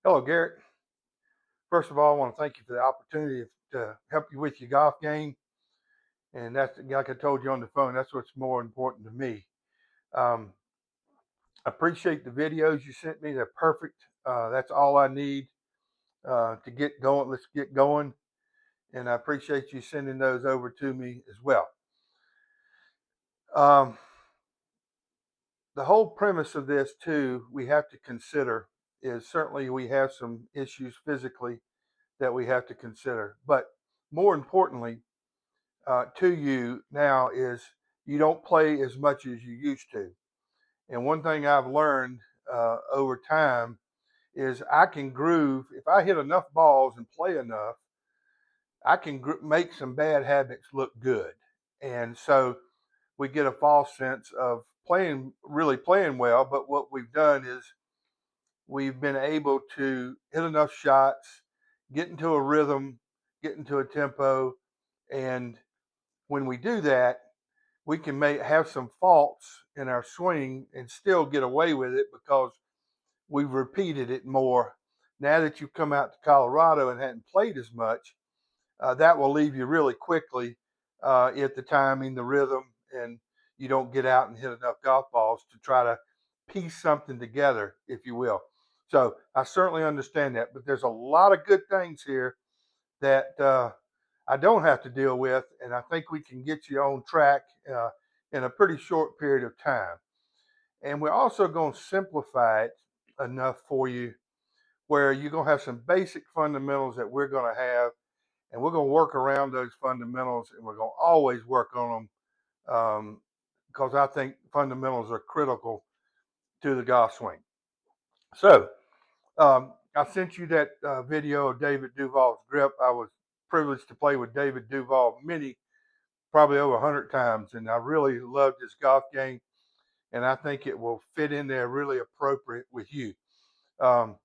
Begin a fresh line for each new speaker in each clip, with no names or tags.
Hello, Garrett. First of all, I want to thank you for the opportunity to help you with your golf game. And that's like I told you on the phone, that's what's more important to me. Um, I appreciate the videos you sent me. They're perfect. That's all I need to get going. Let's get going. And I appreciate you sending those over to me as well. Um, the whole premise of this, too, we have to consider is certainly we have some issues physically that we have to consider. But more importantly, to you now is you don't play as much as you used to. And one thing I've learned over time is I can groove. If I hit enough balls and play enough, I can make some bad habits look good. And so we get a false sense of playing, really playing well. But what we've done is we've been able to hit enough shots, get into a rhythm, get into a tempo. And when we do that, we can have some faults in our swing and still get away with it because we've repeated it more. Now that you've come out to Colorado and hadn't played as much, that will leave you really quickly at the timing, the rhythm, and you don't get out and hit enough golf balls to try to piece something together, if you will. So I certainly understand that, but there's a lot of good things here that I don't have to deal with, and I think we can get you on track in a pretty short period of time. And we're also going to simplify it enough for you where you're going to have some basic fundamentals that we're going to have, and we're going to work around those fundamentals, and we're going to always work on them because I think fundamentals are critical to the golf swing. So I sent you that video of David Duval's grip. I was privileged to play with David Duval probably over 100 times, and I really loved his golf game, and I think it will fit in there really appropriate with you. Um,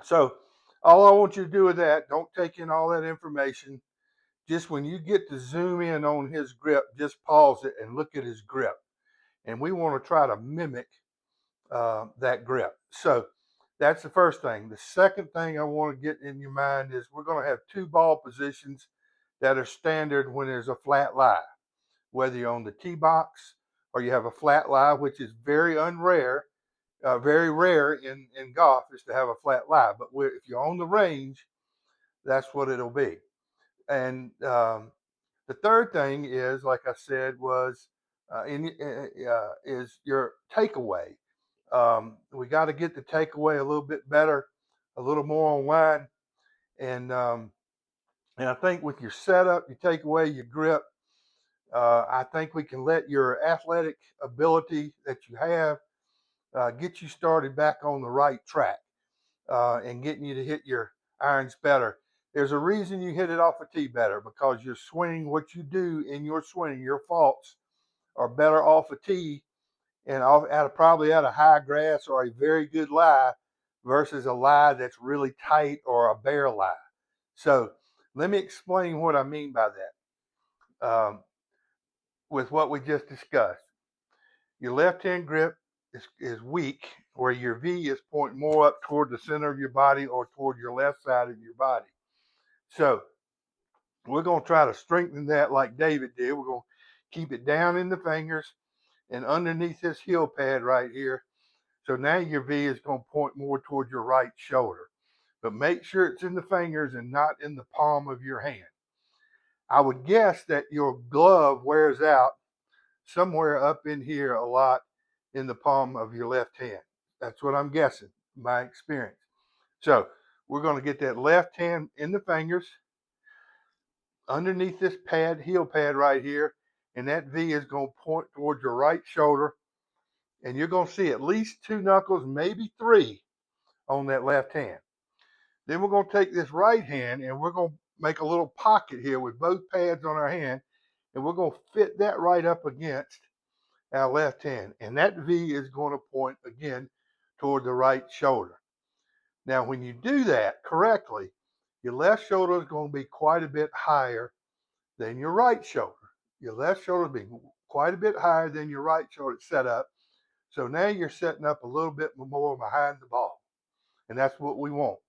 so all I want you to do with that, don't take in all that information. Just when you get to zoom in on his grip, just pause it and look at his grip. And we want to try to mimic that grip. So that's the first thing. The second thing I want to get in your mind is we're going to have two ball positions that are standard when there's a flat lie, whether you're on the tee box or you have a flat lie, which is very rare in golf is to have a flat lie. But if you're on the range, that's what it'll be. And the third thing is, like I said, is your takeaway. We got to get the takeaway a little bit better, a little more online, and um, and I think with your setup, your takeaway, your grip, I think we can let your athletic ability that you have get you started back on the right track and getting you to hit your irons better. There's a reason you hit it off a tee better because your swing, what you do in your swing, your faults are better off a tee and probably at a high grass or a very good lie versus a lie that's really tight or a bare lie. So let me explain what I mean by that with what we just discussed. Your left hand grip is weak, where your V is pointing more up toward the center of your body or toward your left side of your body. So we're going to try to strengthen that like David did. We're going to keep it down in the fingers and underneath this heel pad right here. So now your V is going to point more toward your right shoulder. But make sure it's in the fingers and not in the palm of your hand. I would guess that your glove wears out somewhere up in here a lot in the palm of your left hand. That's what I'm guessing, my experience. So we're going to get that left hand in the fingers underneath this pad, heel pad right here, and that V is going to point towards your right shoulder, and you're going to see at least two knuckles, maybe three, on that left hand. Then we're going to take this right hand and we're going to make a little pocket here with both pads on our hand, and we're going to fit that right up against our left hand. And that V is going to point again toward the right shoulder. Now, when you do that correctly, your left shoulder is going to be quite a bit higher than your right shoulder. Your left shoulder will be quite a bit higher than your right shoulder set up. So now you're setting up a little bit more behind the ball. And that's what we want.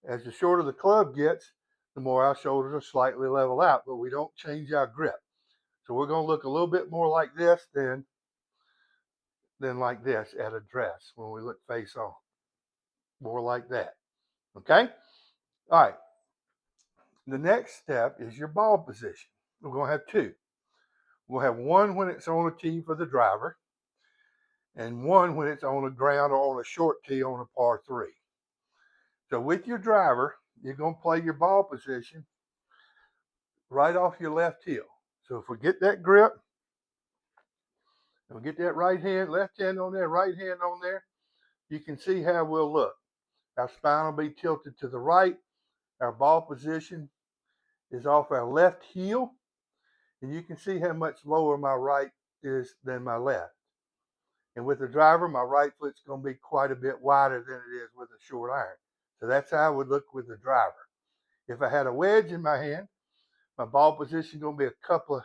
As the shorter the club gets, the more our shoulders are slightly level out, but we don't change our grip. So we're going to look a little bit more like this than like this at address when we look face on. More like that. Okay? All right. The next step is your ball position. We're going to have two. We'll have one when it's on a tee for the driver, and one when it's on the ground or on a short tee on a par 3. So with your driver, you're going to play your ball position right off your left heel. So if we get that grip, and we get that right hand, left hand on there, right hand on there, you can see how we'll look. Our spine will be tilted to the right. Our ball position is off our left heel, and you can see how much lower my right is than my left. And with the driver, my right foot's going to be quite a bit wider than it is with a short iron. So that's how I would look with the driver. If I had a wedge in my hand, my ball position is going to be a couple of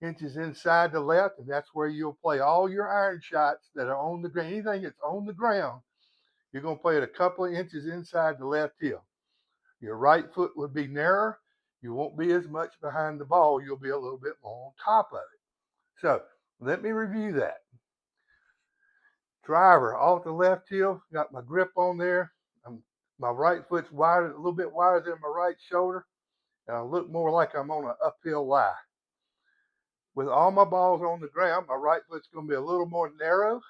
inches inside the left, and that's where you'll play all your iron shots that are on the ground. Anything that's on the ground, you're going to play it a couple of inches inside the left heel. Your right foot would be narrower. You won't be as much behind the ball. You'll be a little bit more on top of it. So let me review that. Driver off the left heel, got my grip on there. My right foot's wider, a little bit wider than my right shoulder, and I look more like I'm on an uphill lie. With all my balls on the ground, my right foot's going to be a little more narrow.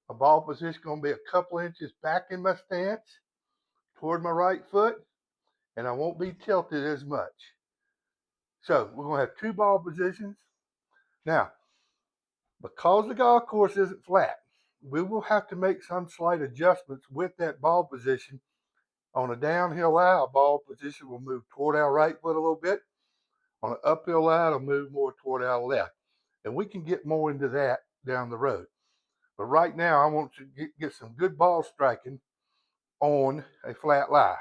My ball position going to be a couple inches back in my stance toward my right foot, and I won't be tilted as much. So we're going to have two ball positions. Now, because the golf course isn't flat, we will have to make some slight adjustments with that ball position. On a downhill lie, our ball position will move toward our right foot a little bit. On an uphill lie, it'll move more toward our left. And we can get more into that down the road. But right now, I want to get some good ball striking on a flat lie.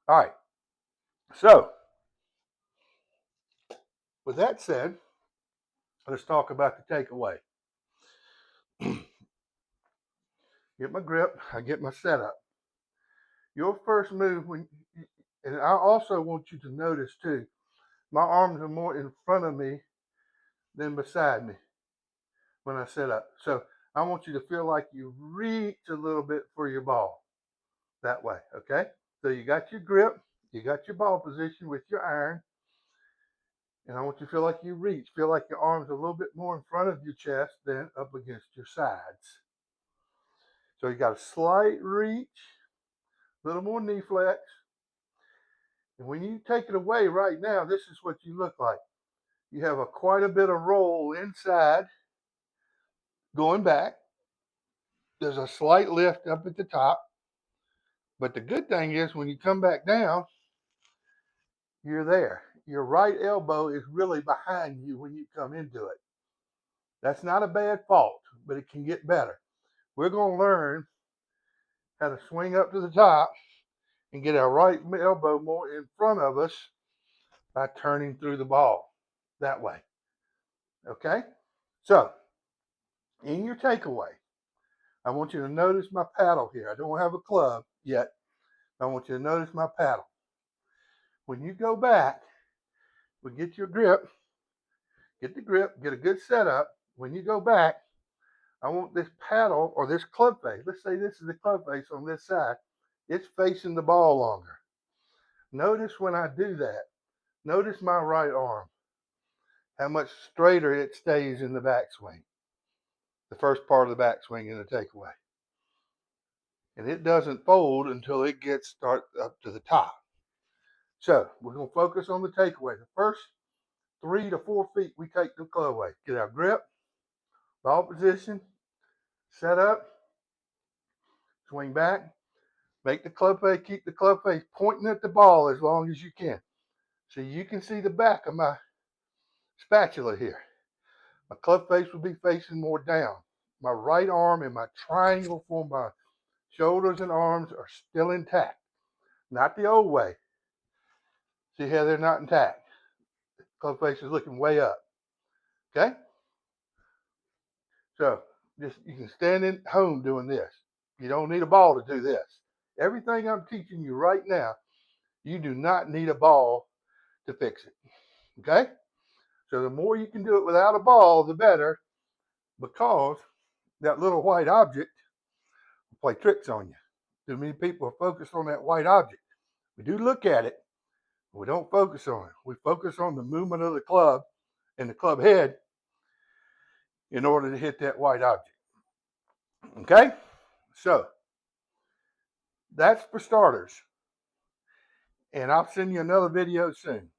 All right. So, with that said, let's talk about the takeaway. Get my grip, I get my setup. Your first move, and I also want you to notice too, my arms are more in front of me than beside me when I set up. So I want you to feel like you reach a little bit for your ball that way, okay? So you got your grip, you got your ball position with your iron, and I want you to feel like you reach. Feel like your arms are a little bit more in front of your chest than up against your sides. So you got a slight reach, a little more knee flex. And when you take it away right now, this is what you look like. You have quite a bit of roll inside, going back. There's a slight lift up at the top. But the good thing is when you come back down, you're there. Your right elbow is really behind you when you come into it. That's not a bad fault, but it can get better. We're going to learn how to swing up to the top and get our right elbow more in front of us by turning through the ball that way. Okay? So, in your takeaway, I want you to notice my paddle here. I don't have a club yet. I want you to notice my paddle. When you go back, we get your grip, get the grip, get a good setup. When you go back, I want this paddle or this club face. Let's say this is the club face on this side. It's facing the ball longer. Notice when I do that, notice my right arm, how much straighter it stays in the backswing, the first part of the backswing in the takeaway. And it doesn't fold until it gets start up to the top. So we're going to focus on the takeaway. The first 3 to 4 feet, we take the club away. Get our grip, ball position, set up, swing back, make the club face, keep the club face pointing at the ball as long as you can. So you can see the back of my spatula here. My club face will be facing more down. My right arm and my triangle for my shoulders and arms are still intact. Not the old way. See how they're not intact? The club face is looking way up. Okay? So just you can stand at home doing this. You don't need a ball to do this. Everything I'm teaching you right now, you do not need a ball to fix it. Okay? So the more you can do it without a ball, the better, because that little white object will play tricks on you. Too many people are focused on that white object. We do look at it, but we don't focus on it. We focus on the movement of the club and the club head in order to hit that white object. Okay? So that's for starters. And I'll send you another video soon.